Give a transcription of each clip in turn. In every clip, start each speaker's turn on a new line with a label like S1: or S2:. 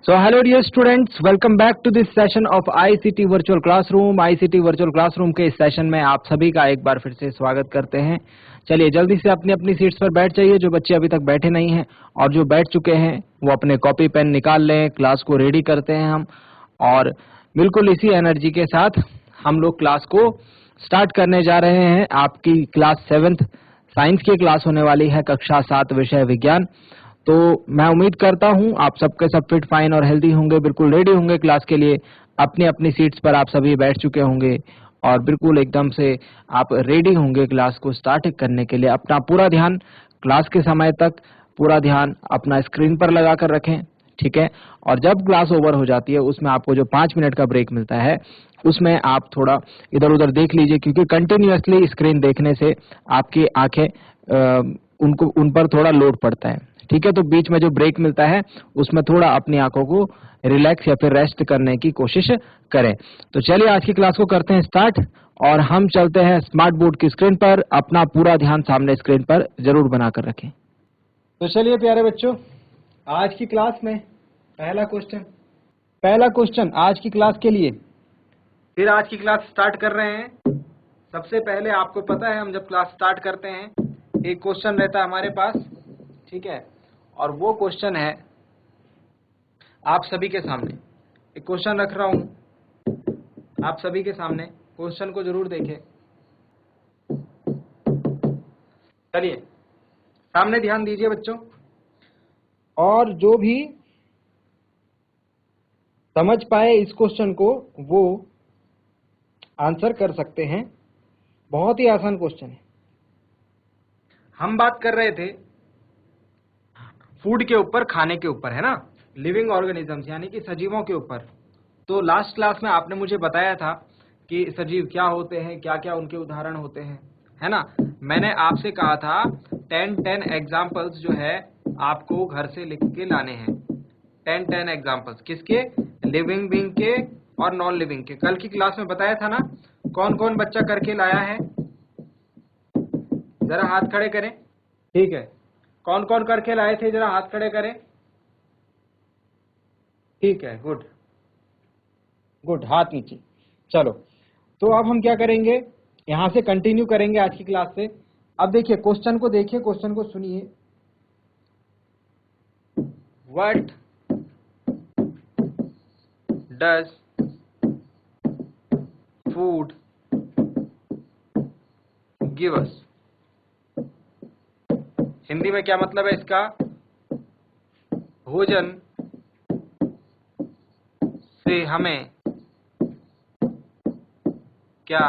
S1: So hello dear students, welcome back to this session of ICT Virtual Classroom। ICT Virtual Classroom के इस session में आप सभी का एक बार फिर से स्वागत करते हैं। चलिए जल्दी से अपनी अपनी सीट्स पर बैठ जाइए, जो बच्चे अभी तक बैठे नहीं हैं और जो बैठ चुके हैं वो अपने कॉपी पेन निकाल लें। क्लास को रेडी करते हैं हम, और बिल्कुल इसी एनर्जी के साथ हम लोग क्लास को स्टार्ट करने जा रहे हैं। आपकी क्लास 7th साइंस की क्लास होने वाली है, कक्षा 7 विषय विज्ञान। तो मैं उम्मीद करता हूं आप सबके सब फिट फाइन और हेल्दी होंगे, बिल्कुल रेडी होंगे क्लास के लिए। अपनी अपनी सीट्स पर आप सभी बैठ चुके होंगे और बिल्कुल एकदम से आप रेडी होंगे क्लास को स्टार्ट करने के लिए। अपना पूरा ध्यान क्लास के समय तक, पूरा ध्यान अपना स्क्रीन पर लगा कर रखें, ठीक है। और जब क्लास ओवर हो जाती है उसमें आपको जो 5 मिनट का ब्रेक मिलता है उसमें आप थोड़ा इधर उधर देख लीजिए, क्योंकि कंटिन्यूअसली स्क्रीन देखने से आपकी आंखें उन पर थोड़ा लोड पड़ता है, ठीक है। तो बीच में जो ब्रेक मिलता है उसमें थोड़ा अपनी आंखों को रिलैक्स या फिर रेस्ट करने की कोशिश करें। तो चलिए आज की क्लास को करते हैं स्टार्ट, और हम चलते हैं स्मार्ट बोर्ड की स्क्रीन पर। अपना पूरा ध्यान सामने स्क्रीन पर जरूर बनाकर रखें। तो चलिए प्यारे बच्चों, आज की क्लास में पहला क्वेश्चन आज की क्लास के लिए। फिर आज की क्लास स्टार्ट कर रहे हैं। सबसे पहले आपको पता है हम जब क्लास स्टार्ट करते हैं एक क्वेश्चन रहता है हमारे पास, ठीक है। और वो क्वेश्चन है आप सभी के सामने। एक क्वेश्चन रख रहा हूं आप सभी के सामने, क्वेश्चन को जरूर देखें। चलिए सामने ध्यान दीजिए बच्चों, और जो भी समझ पाए इस क्वेश्चन को वो आंसर कर सकते हैं। बहुत ही आसान क्वेश्चन है। हम बात कर रहे थे फूड के ऊपर, खाने के ऊपर, है ना, लिविंग ऑर्गेनिजम्स यानी कि सजीवों के ऊपर। तो लास्ट क्लास में आपने मुझे बताया था कि सजीव क्या होते हैं, क्या क्या उनके उदाहरण होते हैं, है ना। मैंने आपसे कहा था 10 एग्जाम्पल्स जो है आपको घर से लिख के लाने हैं। 10 एग्जाम्पल्स किसके? लिविंग बीइंग के और नॉन लिविंग के। कल की क्लास में बताया था ना, कौन कौन बच्चा करके लाया है? जरा हाथ खड़े करें, ठीक है। कौन कौन करके लाए थे, जरा हाथ खड़े करें, ठीक है। गुड गुड, हाथ नीचे। चलो, तो अब हम क्या करेंगे, यहां से कंटिन्यू करेंगे आज की क्लास से। अब देखिए क्वेश्चन को, देखिए क्वेश्चन को सुनिए। What does food give us? Hindi में क्या मतलब है इसका? भोजन से हमें क्या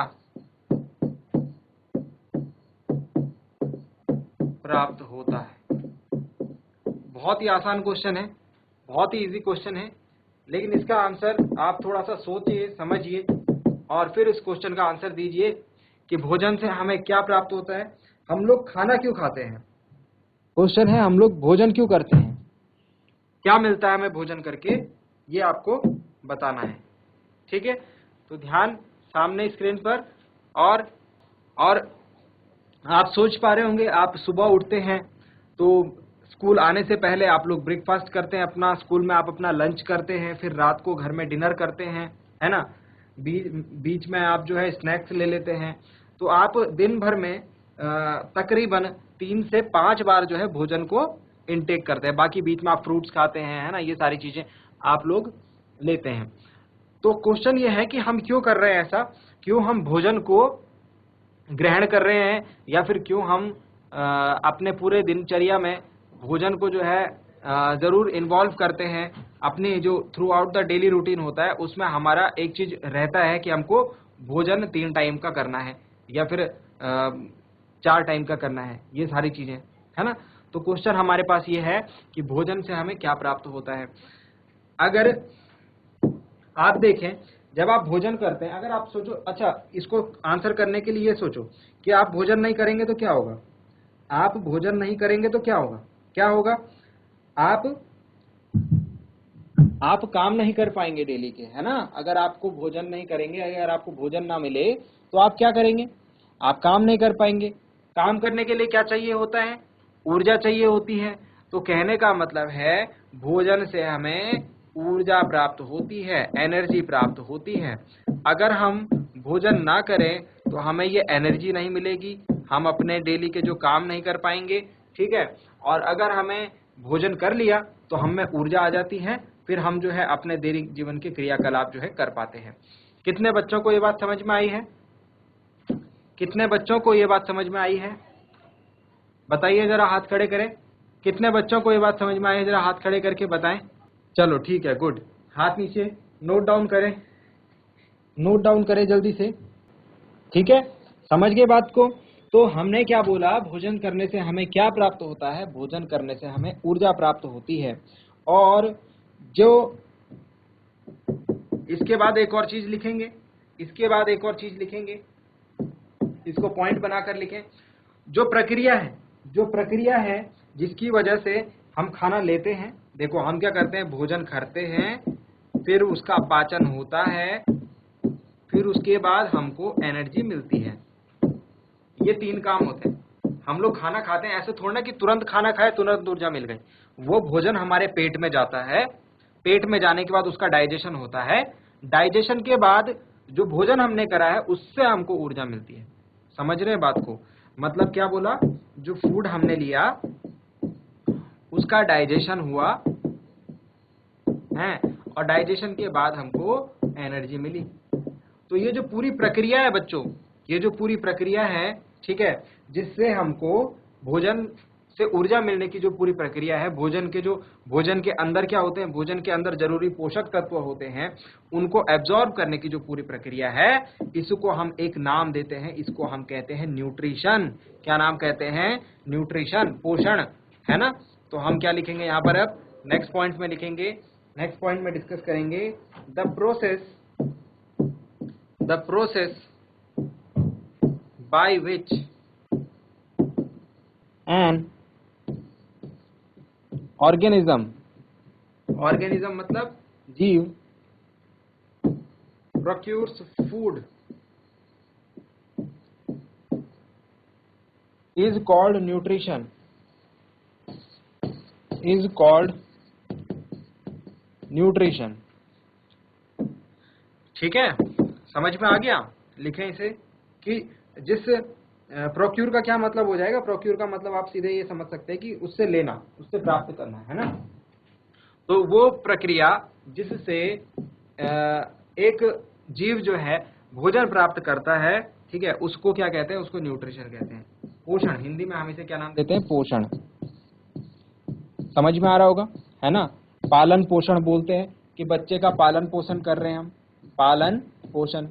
S1: प्राप्त होता है? बहुत ही आसान क्वेश्चन है, बहुत ही इजी क्वेश्चन है, लेकिन इसका आंसर आप थोड़ा सा सोचिए, समझिए और फिर इस क्वेश्चन का आंसर दीजिए कि भोजन से हमें क्या प्राप्त होता है। हम लोग खाना क्यों खाते हैं? क्वेश्चन है हम लोग भोजन क्यों करते हैं, क्या मिलता है हमें भोजन करके, ये आपको बताना है, ठीक है। तो ध्यान सामने स्क्रीन पर। और आप सोच पा रहे होंगे, आप सुबह उठते हैं तो स्कूल आने से पहले आप लोग ब्रेकफास्ट करते हैं अपना, स्कूल में आप अपना लंच करते हैं, फिर रात को घर में डिनर करते हैं, है ना। बीच में आप जो है स्नैक्स ले लेते हैं। तो आप दिन भर में तकरीबन 3 से 5 बार जो है भोजन को इनटेक करते हैं। बाकी बीच में आप फ्रूट्स खाते हैं, है ना, ये सारी चीजें आप लोग लेते हैं। तो क्वेश्चन ये है कि हम क्यों कर रहे हैं ऐसा, क्यों हम भोजन को ग्रहण कर रहे हैं, या फिर क्यों हम अपने पूरे दिनचर्या में भोजन को जो है जरूर इन्वॉल्व करते हैं। अपने जो through out the daily routine होता है उसमें हमारा एक चीज रहता है कि हमको भोजन 3 टाइम का करना है या फिर 4 टाइम का करना है, ये सारी चीजें, है ना। तो क्वेश्चन हमारे पास ये है कि भोजन से हमें क्या प्राप्त होता है। अगर आप देखें, जब आप भोजन करते हैं, अगर आप सोचो, अच्छा इसको आंसर करने के लिए ये सोचो कि आप भोजन नहीं करेंगे तो क्या होगा। आप भोजन नहीं करेंगे तो क्या होगा, क्या होगा? आप काम नहीं कर पाएंगे डेली के, है ना। अगर आपको भोजन नहीं करेंगे, अगर आपको भोजन ना मिले तो आप क्या करेंगे? आप काम नहीं कर पाएंगे। काम करने के लिए क्या चाहिए होता है? ऊर्जा चाहिए होती है। तो कहने का मतलब है भोजन से हमें ऊर्जा प्राप्त होती है, एनर्जी प्राप्त होती है। अगर हम भोजन ना करें तो हमें ये एनर्जी नहीं मिलेगी, हम अपने डेली के जो काम नहीं कर पाएंगे, ठीक है। और अगर हमें भोजन कर लिया तो हम में ऊर्जा आ जाती है, फिर हम जो है अपने दैनिक जीवन के क्रियाकलाप जो है कर पाते हैं। कितने बच्चों को ये बात समझ में आई है? कितने बच्चों को ये बात समझ में आई है? बताइए जरा, हाथ खड़े करें। कितने बच्चों को ये बात समझ में आई है? जरा हाथ खड़े करके बताएं। चलो ठीक है, गुड। हाथ नीचे, नोट डाउन करें, नोट डाउन करें जल्दी से, ठीक है। समझ गए बात को? तो हमने क्या बोला, भोजन करने से हमें क्या प्राप्त होता है? भोजन करने से हमें ऊर्जा प्राप्त होती है। और जो इसके बाद एक और चीज लिखेंगे, इसके बाद एक और चीज लिखेंगे, इसको पॉइंट बनाकर लिखें। जो प्रक्रिया है, जो प्रक्रिया है जिसकी वजह से हम खाना लेते हैं, देखो हम क्या करते हैं, भोजन करते हैं, फिर उसका पाचन होता है, फिर उसके बाद हमको एनर्जी मिलती है। ये 3 काम होते हैं। हम लोग खाना खाते हैं, ऐसे थोड़ा ना कि तुरंत खाना खाए तुरंत ऊर्जा मिल गई। वो भोजन हमारे पेट में जाता है, पेट में जाने के बाद उसका डाइजेशन होता है, डाइजेशन के बाद जो भोजन हमने करा है उससे हमको ऊर्जा मिलती है। समझ रहे हैं बात को? मतलब क्या बोला, जो फूड हमने लिया उसका डाइजेशन हुआ है, और डाइजेशन के बाद हमको एनर्जी मिली। तो ये जो पूरी प्रक्रिया है बच्चों, ये जो पूरी प्रक्रिया है, ठीक है, जिससे हमको भोजन से ऊर्जा मिलने की जो पूरी प्रक्रिया है, भोजन के अंदर क्या होते हैं, भोजन के अंदर जरूरी पोषक तत्व होते हैं, उनको एब्जॉर्ब करने की जो पूरी प्रक्रिया है, इसको हम एक नाम देते हैं, इसको हम कहते हैं न्यूट्रिशन। क्या नाम कहते हैं? न्यूट्रिशन, पोषण, है ना। तो हम क्या लिखेंगे यहाँ पर, अब नेक्स्ट पॉइंट में लिखेंगे, नेक्स्ट पॉइंट में डिस्कस करेंगे the process by which an organism मतलब जीव procures food is called nutrition, is called nutrition। ठीक है, समझ में आ गया? लिखें इसे कि जिस प्रोक्यूर का क्या मतलब हो जाएगा, प्रोक्यूर का मतलब आप सीधे ये समझ सकते हैं कि उससे लेना, उससे प्राप्त करना, है ना। तो वो प्रक्रिया जिससे एक जीव जो है भोजन प्राप्त करता है, ठीक है, उसको क्या कहते हैं? उसको न्यूट्रिशन कहते हैं, पोषण। हिंदी में हम इसे क्या नाम देते हैं? पोषण। समझ में आ रहा होगा, है ना। पालन पोषण बोलते हैं कि बच्चे का पालन पोषण कर रहे हैं हम, पालन पोषण,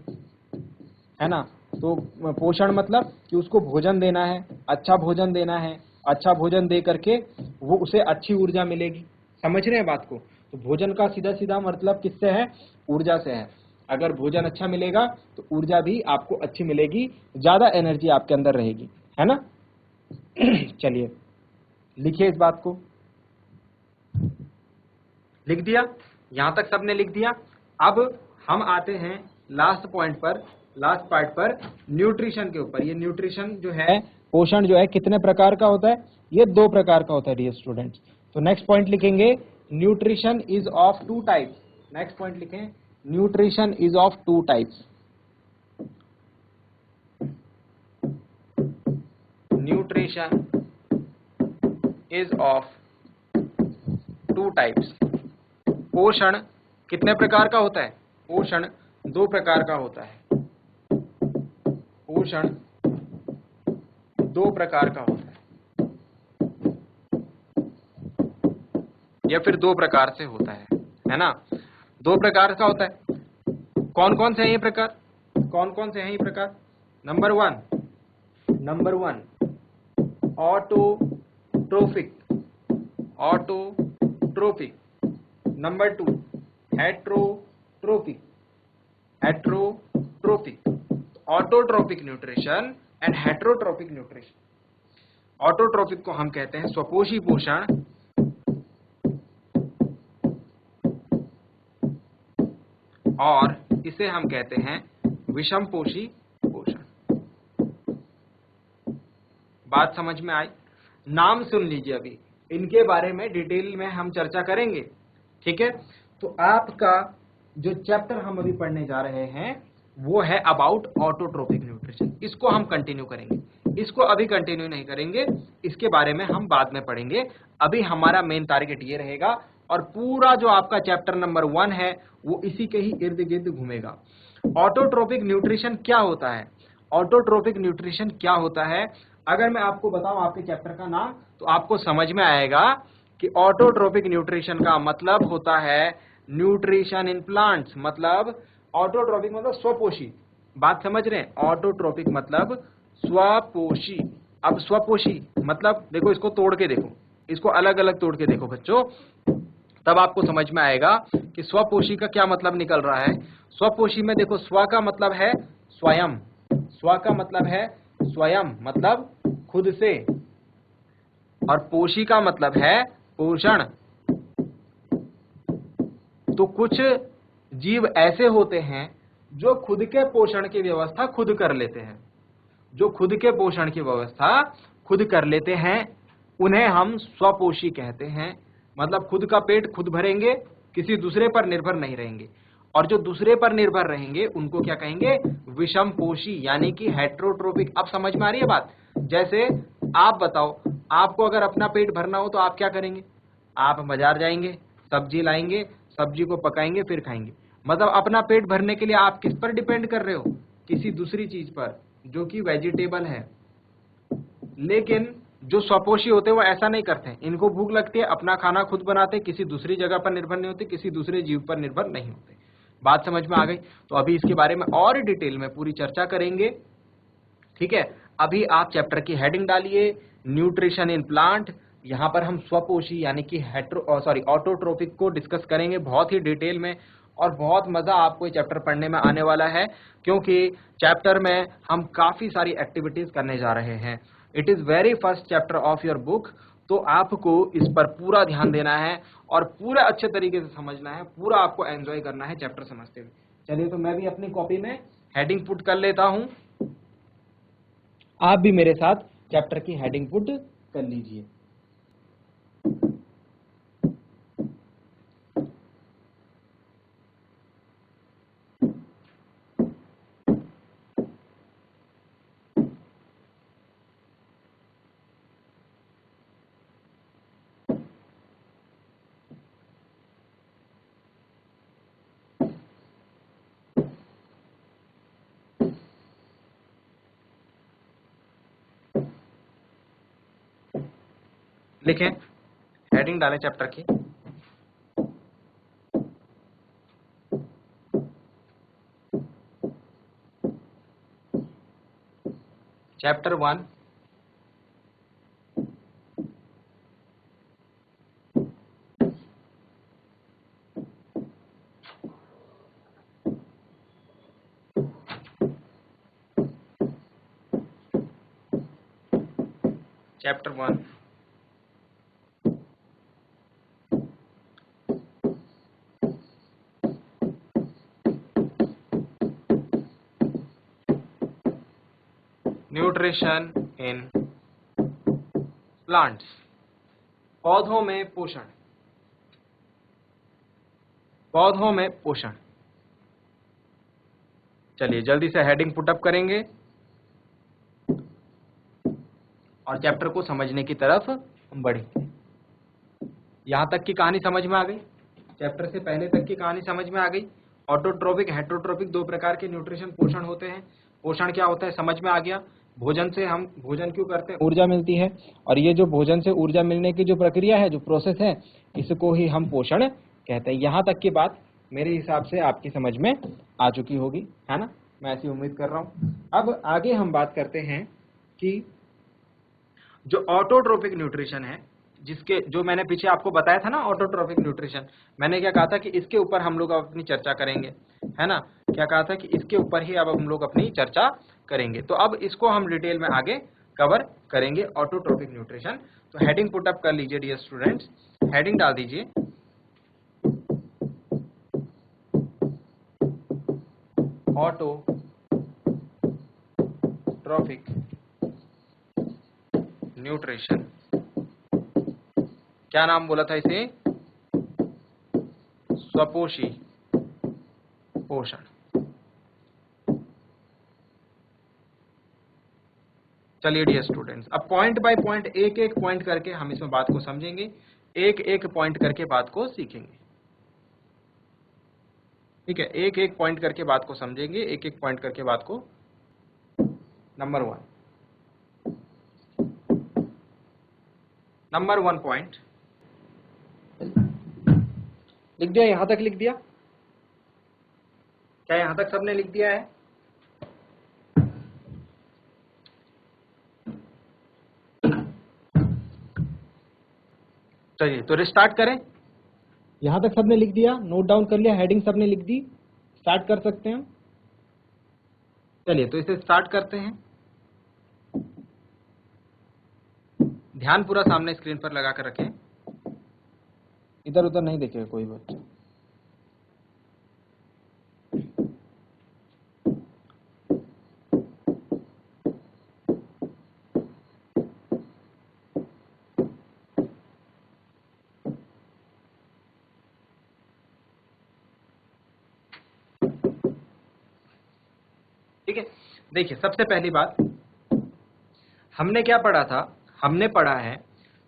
S1: है ना। तो पोषण मतलब कि उसको भोजन देना है, अच्छा भोजन देना है, अच्छा भोजन दे करके वो उसे अच्छी ऊर्जा मिलेगी। समझ रहे हैं बात को? तो भोजन का सीधा सीधा मतलब किससे है? ऊर्जा से है। अगर भोजन अच्छा मिलेगा तो ऊर्जा भी आपको अच्छी मिलेगी, ज्यादा एनर्जी आपके अंदर रहेगी, है ना। चलिए लिखिए इस बात को। लिख दिया? यहां तक सबने लिख दिया? अब हम आते हैं लास्ट पॉइंट पर, लास्ट पार्ट पर, न्यूट्रिशन के ऊपर। ये न्यूट्रिशन जो है, पोषण जो है, कितने प्रकार का होता है? ये 2 प्रकार का होता है डियर स्टूडेंट्स। तो नेक्स्ट पॉइंट लिखेंगे, nutrition is of 2 types. Next point लिखें, nutrition is of 2 types. Nutrition is of 2 types. पोषण कितने प्रकार का होता है? पोषण 2 प्रकार का होता है। पोषण 2 प्रकार का होता है, या फिर 2 प्रकार से होता है ना। 2 प्रकार का होता है। कौन कौन से हैं ये प्रकार? कौन कौन से हैं ये प्रकार? Number 1 autotrophic, autotrophic. Number 2 heterotrophic, heterotrophic. Autotrophic nutrition and heterotrophic nutrition. Autotrophic को हम कहते हैं स्वपोषी पोषण, और इसे हम कहते हैं विषमपोषी पोषण। बात समझ में आई? नाम सुन लीजिए, अभी इनके बारे में डिटेल में हम चर्चा करेंगे, ठीक है। तो आपका जो चैप्टर हम अभी पढ़ने जा रहे हैं वो है अबाउट ऑटोट्रोपिक न्यूट्रिशन। इसको हम कंटिन्यू करेंगे, इसको अभी कंटिन्यू नहीं करेंगे, इसके बारे में हम बाद में पढ़ेंगे। अभी हमारा मेन टारगेट ये रहेगा, और पूरा जो आपका चैप्टर नंबर 1 है वो इसी के ही इर्द गिर्द घूमेगा। ऑटोट्रोपिक न्यूट्रिशन क्या होता है? ऑटोट्रोपिक न्यूट्रिशन क्या होता है अगर मैं आपको बताऊं आपके चैप्टर का नाम, तो आपको समझ में आएगा कि ऑटोट्रोपिक न्यूट्रिशन का मतलब होता है न्यूट्रिशन इन प्लांट्स। मतलब ऑटोट्रोपिक मतलब स्वपोषी, बात समझ रहे हैं? ऑटोट्रोपिक मतलब स्वपोषी। अब स्वपोषी मतलब देखो, इसको तोड़ के देखो, इसको अलग अलग तोड़ के देखो बच्चों, तब आपको समझ में आएगा कि स्वपोषी का क्या मतलब निकल रहा है। स्वपोषी में देखो, स्व का मतलब है स्वयं, स्व का मतलब है स्वयं मतलब खुद से, और पोषी का मतलब है पोषण। तो कुछ जीव ऐसे होते हैं जो खुद के पोषण की व्यवस्था खुद कर लेते हैं, जो खुद के पोषण की व्यवस्था खुद कर लेते हैं, उन्हें हम स्वपोषी कहते हैं। मतलब खुद का पेट खुद भरेंगे, किसी दूसरे पर निर्भर नहीं रहेंगे। और जो दूसरे पर निर्भर रहेंगे उनको क्या कहेंगे? विषम पोषी, यानी कि हेट्रोट्रोपिक। अब समझ में आ रही है बात? जैसे आप बताओ, आपको अगर अपना पेट भरना हो तो आप क्या करेंगे? आप बाजार जाएंगे, सब्जी लाएंगे, सब्जी को पकाएंगे, फिर खाएंगे। मतलब अपना पेट भरने के लिए आप किस पर डिपेंड कर रहे हो? किसी दूसरी चीज पर, जो कि वेजिटेबल है। लेकिन जो स्वपोषी होते हैं वो ऐसा नहीं करते, इनको भूख लगती है, अपना खाना खुद बनाते, किसी दूसरी जगह पर निर्भर नहीं होते, किसी दूसरे जीव पर निर्भर नहीं होते। बात समझ में आ गई? तो अभी इसके बारे में और डिटेल में पूरी चर्चा करेंगे, ठीक है? अभी आप चैप्टर की हेडिंग डालिए, न्यूट्रिशन इन प्लांट। यहां पर हम स्वपोषी यानी कि ऑटोट्रोपिक को डिस्कस करेंगे बहुत ही डिटेल में, और बहुत मजा आपको ये चैप्टर पढ़ने में आने वाला है, क्योंकि चैप्टर में हम काफी सारी एक्टिविटीज करने जा रहे हैं। It is very first chapter of your book, तो आपको इस पर पूरा ध्यान देना है और पूरा अच्छे तरीके से समझना है, पूरा आपको एंजॉय करना है चैप्टर समझते हुए। चलिए, तो मैं भी अपनी कॉपी में हेडिंग पुट कर लेता हूं, आप भी मेरे साथ चैप्टर की हेडिंग पुट कर लीजिए। लिखें, हेडिंग डालें चैप्टर की। Chapter 1, chapter 1 nutrition in plants, पौधों में पोषण, पौधों में पोषण। चलिए जल्दी से हेडिंग पुटअप करेंगे और चैप्टर को समझने की तरफ हम बढ़ेंगे। यहां तक की कहानी समझ में आ गई? चैप्टर से पहले तक की कहानी समझ में आ गई? ऑटोट्रोपिक, हेट्रोट्रोपिक दो प्रकार के न्यूट्रिशन पोषण होते हैं। पोषण क्या होता है समझ में आ गया? भोजन से हम भोजन क्यों करते हैं? ऊर्जा मिलती है, और ये जो भोजन से ऊर्जा मिलने की जो प्रक्रिया है, जो प्रोसेस है, इसको ही हम पोषण कहते हैं। यहां तक की बात मेरे हिसाब से आपकी समझ में आ चुकी होगी, है ना? मैं ऐसी उम्मीद कर रहा हूं। अब आगे हम बात करते हैं कि जो ऑटोट्रोपिक न्यूट्रिशन है, जिसके जो मैंने पीछे आपको बताया था ना, ऑटोट्रोपिक न्यूट्रिशन, मैंने क्या कहा था कि इसके ऊपर हम लोग अब अपनी चर्चा करेंगे, है ना? क्या कहा था कि इसके ऊपर ही अब हम लोग अपनी चर्चा करेंगे। तो अब इसको हम डिटेल में आगे कवर करेंगे, ऑटोट्रोपिक न्यूट्रिशन। तो हेडिंग पुटअप कर लीजिए डियर स्टूडेंट्स, हेडिंग डाल दीजिए, ऑटोट्रोपिक न्यूट्रिशन। क्या नाम बोला था इसे? स्वपोषी पोषण। चलिए डियर स्टूडेंट्स, अब पॉइंट बाय पॉइंट, एक एक पॉइंट करके हम इसमें बात को समझेंगे, एक एक पॉइंट करके बात को सीखेंगे। ठीक है, एक एक पॉइंट करके बात को समझेंगे, एक एक पॉइंट करके बात को। नंबर वन पॉइंट लिख दिया, यहां तक लिख दिया क्या? यहां तक सबने लिख दिया है? चलिए तो रिस्टार्ट करें। यहां तक सबने लिख दिया, नोट डाउन कर लिया, हेडिंग सबने लिख दी, स्टार्ट कर सकते हैं। चलिए तो इसे स्टार्ट करते हैं। ध्यान पूरा सामने स्क्रीन पर लगा कर रखें, इधर उधर नहीं देखेगा कोई बच्चा। ठीक है, देखिए सबसे पहली बात हमने क्या पढ़ा था? हमने पढ़ा है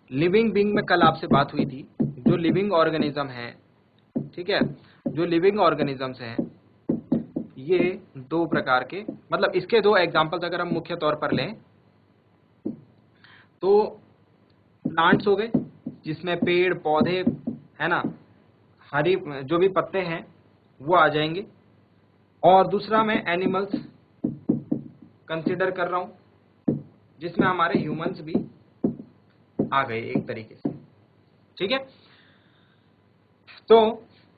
S1: लिविंग बीइंग में, कल आपसे बात हुई थी, जो लिविंग ऑर्गेनिज्म है, ठीक है, जो लिविंग ऑर्गेनिजम्स हैं ये दो प्रकार के, मतलब इसके दो एग्जांपल्स अगर हम मुख्य तौर पर लें तो प्लांट्स हो गए जिसमें पेड़ पौधे है ना, हरी जो भी पत्ते हैं वो आ जाएंगे, और दूसरा मैं एनिमल्स कंसीडर कर रहा हूं जिसमें हमारे ह्यूमंस भी आ गए एक तरीके से। ठीक है, तो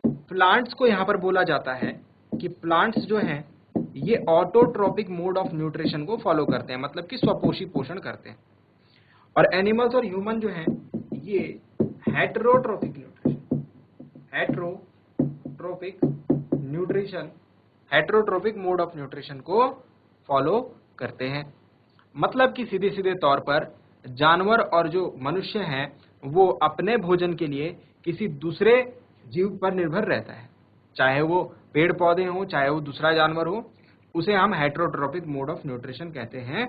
S1: प्लांट्स को यहां पर बोला जाता है कि प्लांट्स जो हैं ये ऑटोट्रोपिक मोड ऑफ न्यूट्रिशन को फॉलो करते हैं, मतलब कि स्वपोषी पोषण करते हैं। और एनिमल्स और ह्यूमन जो हैं ये हेटेरोट्रोपिक न्यूट्रिशन, हेटेरोट्रोपिक मोड ऑफ न्यूट्रिशन को फॉलो करते हैं। मतलब कि सीधे सीधे तौर पर जानवर और जो मनुष्य हैं वो अपने भोजन के लिए किसी दूसरे जीव पर निर्भर रहता है, चाहे वो पेड़ पौधे हो, चाहे वो दूसरा जानवर हो, उसे हम हेटेरोट्रोपिक मोड ऑफ न्यूट्रिशन कहते हैं।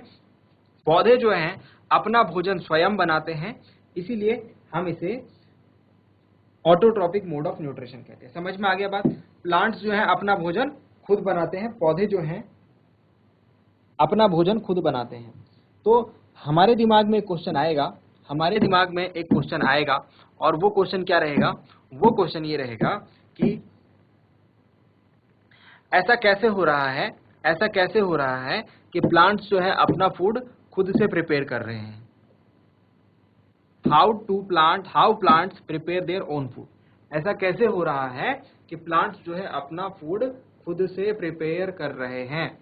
S1: पौधे जो हैं अपना भोजन स्वयं बनाते हैं, इसीलिए हम इसे ऑटोट्रोपिक मोड ऑफ न्यूट्रिशन कहते हैं। समझ में आ गया बात? प्लांट्स जो हैं अपना भोजन खुद बनाते हैं, पौधे जो हैं अपना भोजन खुद बनाते हैं। तो हमारे दिमाग में एक क्वेश्चन आएगा, और वो क्वेश्चन क्या रहेगा? वो क्वेश्चन ये रहेगा कि ऐसा कैसे हो रहा है कि प्लांट्स जो है अपना फूड खुद से प्रिपेयर कर रहे हैं। How plants prepare their own food. ऐसा कैसे हो रहा है कि प्लांट्स जो है अपना फूड खुद से प्रिपेयर कर रहे हैं।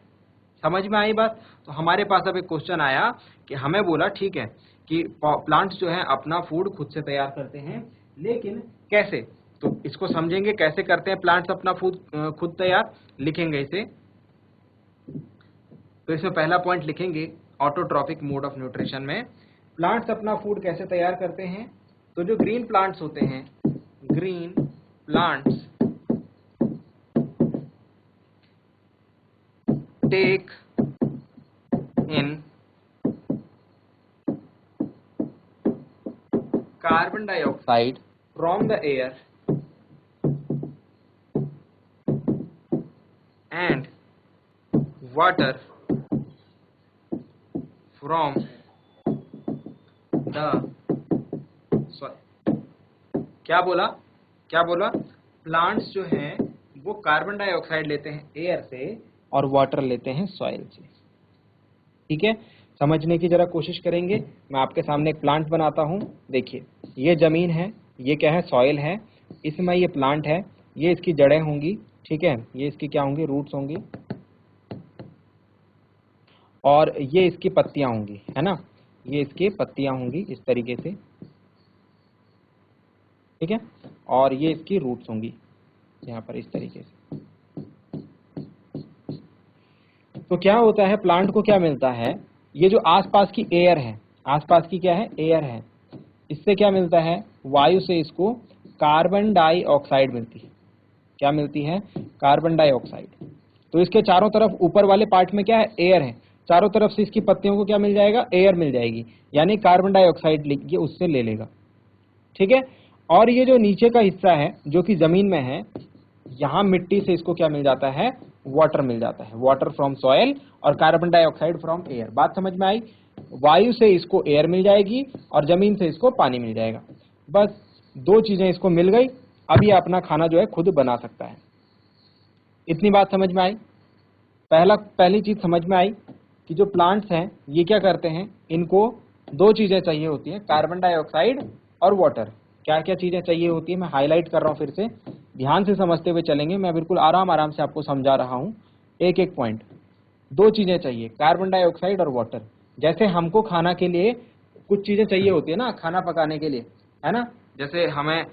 S1: समझ में आई बात? तो हमारे पास अब एक क्वेश्चन आया कि हमें बोला ठीक है कि प्लांट्स जो है अपना फूड खुद से तैयार करते हैं, लेकिन कैसे? तो इसको समझेंगे कैसे करते हैं प्लांट्स अपना फूड खुद तैयार, लिखेंगे इसे। तो इसमें पहला पॉइंट लिखेंगे ऑटोट्रॉपिक मोड ऑफ न्यूट्रिशन में प्लांट्स अपना फूड कैसे तैयार करते हैं। तो जो ग्रीन प्लांट्स होते हैं, green plants take in carbon dioxide from the air and water from the soil। क्या बोला? प्लांट्स जो हैं वो कार्बन डाइऑक्साइड लेते हैं एयर से और वाटर लेते हैं सॉइल से। ठीक है, समझने की जरा कोशिश करेंगे। मैं आपके सामने एक प्लांट बनाता हूं। देखिए ये जमीन है, ये क्या है? सॉइल है, इसमें ये प्लांट है, ये इसकी जड़ें होंगी, ठीक है, ये इसकी क्या होंगी? रूट्स होंगी, और ये इसकी पत्तियां होंगी, है ना, ये इसकी पत्तियां होंगी इस तरीके से, ठीक है, और ये इसकी रूट्स होंगी यहाँ पर इस तरीके से। तो क्या होता है, प्लांट को क्या मिलता है? ये जो आसपास की एयर है, आसपास की क्या है? एयर है, इससे क्या मिलता है? वायु से इसको कार्बन डाइऑक्साइड मिलती है। क्या मिलती है? Carbon dioxide. तो इसके चारों तरफ ऊपर वाले पार्ट में क्या है? एयर है। चारों तरफ से इसकी पत्तियों को क्या मिल जाएगा? एयर मिल जाएगी, यानी कार्बन डाइऑक्साइड ये उससे ले लेगा। ठीक है। और ये जो नीचे का हिस्सा है जो कि जमीन में है, यहाँ मिट्टी से इसको क्या मिल जाता है? वाटर मिल जाता है, वाटर फ्रॉम सॉइल और कार्बन डाइऑक्साइड फ्रॉम एयर। बात समझ में आई? वायु से इसको एयर मिल जाएगी और जमीन से इसको पानी मिल जाएगा। बस दो चीजें इसको मिल गई। अब ये अपना खाना जो है खुद बना सकता है। इतनी बात समझ में आई? पहली चीज समझ में आई कि जो प्लांट्स हैं ये क्या करते हैं, इनको दो चीजें चाहिए होती हैं, कार्बन डाइऑक्साइड और वाटर। क्या क्या चीजें चाहिए होती है मैं हाईलाइट कर रहा हूं, फिर से ध्यान से समझते हुए चलेंगे। मैं बिल्कुल आराम से आपको समझा रहा हूं एक एक पॉइंट। दो चीजें चाहिए, कार्बन डाइऑक्साइड और वाटर। जैसे हमको खाना के लिए कुछ चीजें चाहिए होती है ना, खाना पकाने के लिए, है ना? जैसे हमें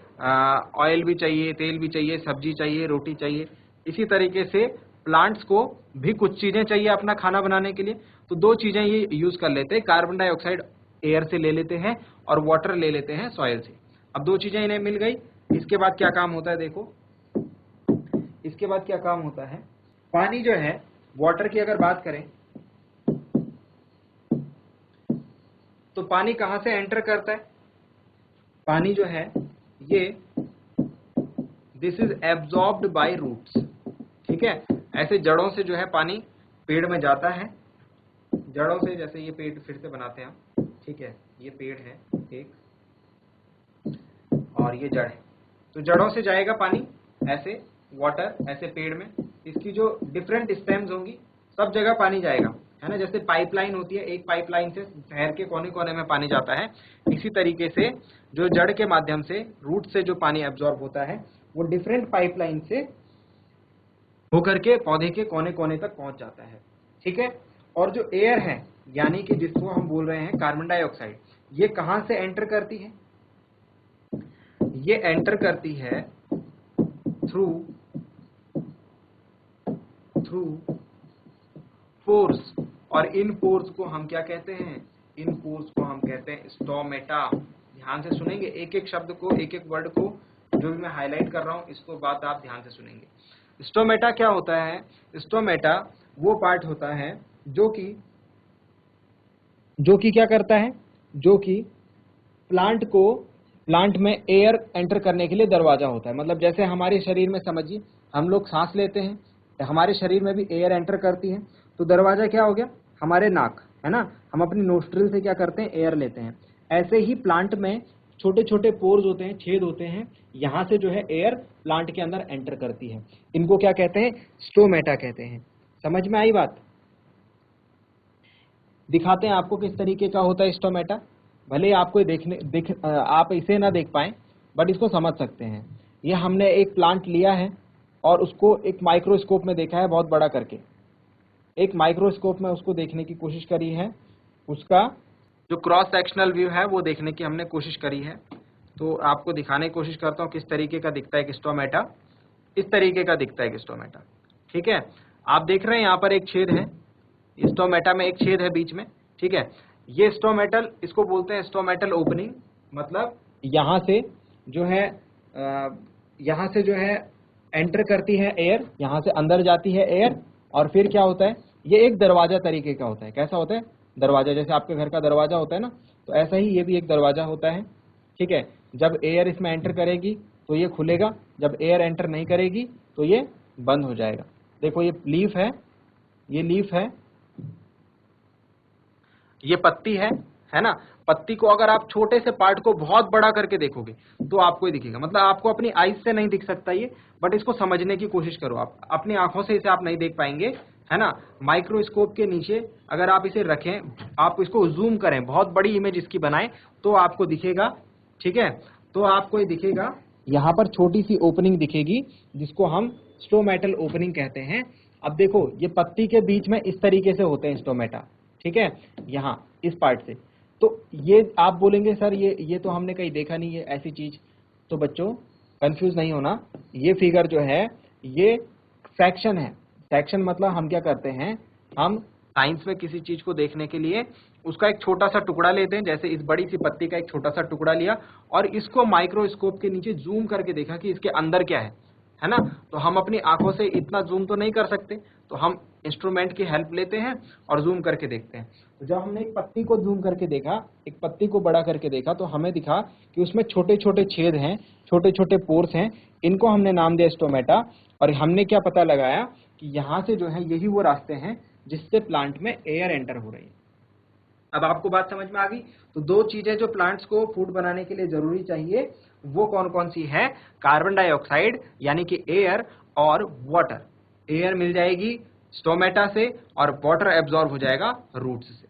S1: ऑयल भी चाहिए, तेल भी चाहिए, सब्जी चाहिए, रोटी चाहिए। इसी तरीके से प्लांट्स को भी कुछ चीजें चाहिए अपना खाना बनाने के लिए। तो दो चीजें ये यूज कर लेते हैं, कार्बन डाइऑक्साइड एयर से ले लेते हैं और वाटर ले लेते हैं सॉइल से। अब दो चीजें इन्हें मिल गई। इसके बाद क्या काम होता है देखो, इसके बाद क्या काम होता है? पानी जो है, वाटर की अगर बात करें तो पानी कहां से एंटर करता है? पानी जो है ये this is absorbed by roots. ठीक है, ऐसे जड़ों से जो है पानी पेड़ में जाता है। जड़ों से, जैसे ये पेड़ फिर से बनाते हैं हम, ठीक है, ये पेड़ है एक और ये जड़ है। तो जड़ों से जाएगा पानी ऐसे, वाटर ऐसे पेड़ में। इसकी जो डिफरेंट स्टेम्स होंगी सब जगह पानी जाएगा, है ना? जैसे पाइपलाइन होती है, एक पाइपलाइन से शहर के कोने कोने में पानी जाता है। इसी तरीके से जो जड़ के माध्यम से, रूट से जो पानी एब्जॉर्ब होता है वो डिफरेंट पाइपलाइन से होकर के पौधे के कोने कोने तक पहुंच जाता है। ठीक है। और जो एयर है, यानी कि जिसको हम बोल रहे हैं कार्बन डाइऑक्साइड, ये कहां से एंटर करती है? ये एंटर करती है थ्रू पोर्स। और इन पोर्स को हम क्या कहते हैं? इन पोर्स को हम कहते हैं स्टोमेटा। ध्यान से सुनेंगे एक एक शब्द को, एक एक वर्ड को, जो भी मैं हाईलाइट कर रहा हूं इसको बात आप ध्यान से सुनेंगे। स्टोमेटा क्या होता है? स्टोमेटा वो पार्ट होता है जो कि क्या करता है? जो कि प्लांट में एयर एंटर करने के लिए दरवाजा होता है। मतलब जैसे हमारे शरीर में समझिए, हम लोग सांस लेते हैं, हमारे शरीर में भी एयर एंटर करती है। तो दरवाजा क्या हो गया? हमारे नाक, है ना? हम अपनी नोस्ट्रिल से क्या करते हैं? एयर लेते हैं। ऐसे ही प्लांट में छोटे छोटे पोर्स होते हैं, छेद होते हैं, यहाँ से जो है एयर प्लांट के अंदर एंटर करती है। इनको क्या कहते हैं? स्टोमेटा कहते हैं। समझ में आई बात? दिखाते हैं आपको किस तरीके का होता है स्टोमेटा। भले ही आपको आप इसे ना देख पाए, बट इसको समझ सकते हैं। ये हमने एक प्लांट लिया है और उसको एक माइक्रोस्कोप में देखा है, बहुत बड़ा करके। एक माइक्रोस्कोप में उसको देखने की कोशिश करी है, उसका जो क्रॉस सेक्शनल व्यू है वो देखने की हमने कोशिश करी है। तो आपको दिखाने की कोशिश करता हूँ किस तरीके का दिखता है स्टोमेटा। इस तरीके का दिखता है स्टोमेटा। ठीक है, आप देख रहे हैं यहाँ पर एक छेद है, स्टोमेटा में एक छेद है बीच में। ठीक है, ये स्टोमेटल, इसको बोलते हैं स्टोमेटल ओपनिंग। मतलब यहाँ से जो है एंटर करती है एयर, यहाँ से अंदर जाती है एयर, और फिर क्या होता है? ये एक दरवाजा तरीके का होता है। कैसा होता है? दरवाजा, जैसे आपके घर का दरवाजा होता है ना, तो ऐसा ही ये भी एक दरवाजा होता है। ठीक है, जब एयर इसमें एंटर करेगी तो ये खुलेगा, जब एयर एंटर नहीं करेगी तो ये बंद हो जाएगा। देखो ये लीफ है, ये लीफ है, ये पत्ती है ना? पत्ती को अगर आप छोटे से पार्ट को बहुत बड़ा करके देखोगे तो आपको ही दिखेगा। मतलब आपको अपनी आईज से नहीं दिख सकता ये, बट इसको समझने की कोशिश करो। आप अपनी आंखों से इसे आप नहीं देख पाएंगे, है ना? माइक्रोस्कोप के नीचे अगर आप इसे रखें, आप इसको जूम करें, बहुत बड़ी इमेज इसकी बनाएं, तो आपको दिखेगा। ठीक है, तो आपको ये दिखेगा, यहाँ पर छोटी सी ओपनिंग दिखेगी जिसको हम स्टोमेटल ओपनिंग कहते हैं। अब देखो ये पत्ती के बीच में इस तरीके से होते हैं स्टोमेटा। ठीक है, यहाँ इस पार्ट से। तो ये आप बोलेंगे सर ये तो हमने कहीं देखा नहीं है ऐसी चीज। तो बच्चों कंफ्यूज नहीं होना, ये फिगर जो है ये सेक्शन है। सेक्शन मतलब हम क्या करते हैं? हम साइंस में किसी चीज को देखने के लिए उसका एक छोटा सा टुकड़ा लेते हैं, जैसे इस बड़ी सी पत्ती का एक छोटा सा टुकड़ा लिया और इसको माइक्रोस्कोप के नीचे जूम करके देखा कि इसके अंदर क्या है है ना। तो हम अपनी आंखों से इतना जूम तो नहीं कर सकते, तो हम इंस्ट्रूमेंट की हेल्प लेते हैं और जूम करके देखते हैं। तो जब हमने एक पत्ती को जूम करके देखा, एक पत्ती को बड़ा करके देखा, तो हमें दिखा कि उसमें छोटे छोटे छेद हैं, छोटे छोटे पोर्स हैं, इनको हमने नाम दिया स्टोमेटा। और हमने क्या पता लगाया कि यहाँ से जो है यही वो रास्ते हैं जिससे प्लांट में एयर एंटर हो रही है। अब आपको बात समझ में आ गई। तो दो चीजें जो प्लांट्स को फूड बनाने के लिए जरूरी चाहिए वो कौन कौन सी है? कार्बन डाइऑक्साइड यानी कि एयर, और वाटर। एयर मिल जाएगी स्टोमेटा से और वाटर एब्जॉर्ब हो जाएगा रूट्स से।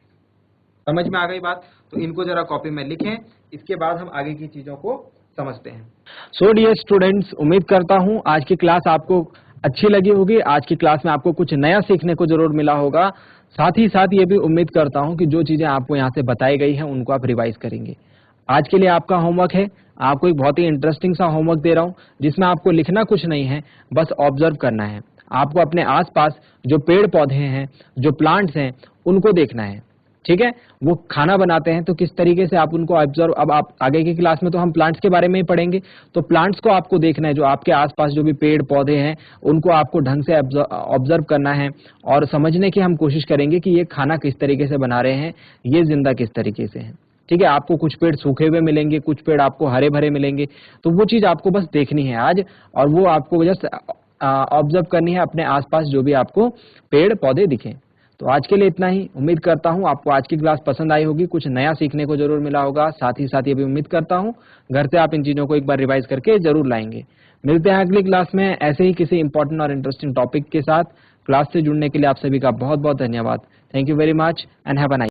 S1: समझ में आ गई बात? तो इनको जरा कॉपी में लिखें, इसके बाद हम आगे की चीजों को समझते हैं। सो डियर स्टूडेंट्स, उम्मीद करता हूं आज की क्लास आपको अच्छी लगी होगी। आज की क्लास में आपको कुछ नया सीखने को जरूर मिला होगा। साथ ही साथ ये भी उम्मीद करता हूं कि जो चीजें आपको यहाँ से बताई गई हैं उनको आप रिवाइज करेंगे। आज के लिए आपका होमवर्क है, आपको एक बहुत ही इंटरेस्टिंग सा होमवर्क दे रहा हूं जिसमें आपको लिखना कुछ नहीं है, बस ऑब्जर्व करना है। आपको अपने आसपास जो पेड़ पौधे हैं, जो प्लांट्स हैं, उनको देखना है। ठीक है, वो खाना बनाते हैं तो किस तरीके से आप उनको ऑब्जर्व, अब आप आगे की क्लास में तो हम प्लांट्स के बारे में ही पढ़ेंगे, तो प्लांट्स को आपको देखना है, जो आपके आसपास जो भी पेड़ पौधे हैं उनको आपको ढंग से ऑब्जर्व करना है और समझने की हम कोशिश करेंगे कि ये खाना किस तरीके से बना रहे हैं, ये जिंदा किस तरीके से है। ठीक है, आपको कुछ पेड़ सूखे हुए मिलेंगे, कुछ पेड़ आपको हरे भरे मिलेंगे, तो वो चीज आपको बस देखनी है आज, और वो आपको जस्ट ऑब्जर्व करनी है अपने आसपास जो भी आपको पेड़ पौधे दिखें। तो आज के लिए इतना ही। उम्मीद करता हूं आपको आज की क्लास पसंद आई होगी, कुछ नया सीखने को जरूर मिला होगा। साथ ही साथ ये भी उम्मीद करता हूं घर से आप इन चीजों को एक बार रिवाइज करके जरूर लाएंगे। मिलते हैं अगली क्लास में ऐसे ही किसी इंपॉर्टेंट और इंटरेस्टिंग टॉपिक के साथ। क्लास से जुड़ने के लिए आप सभी का बहुत बहुत धन्यवाद। Thank you very much and have a nice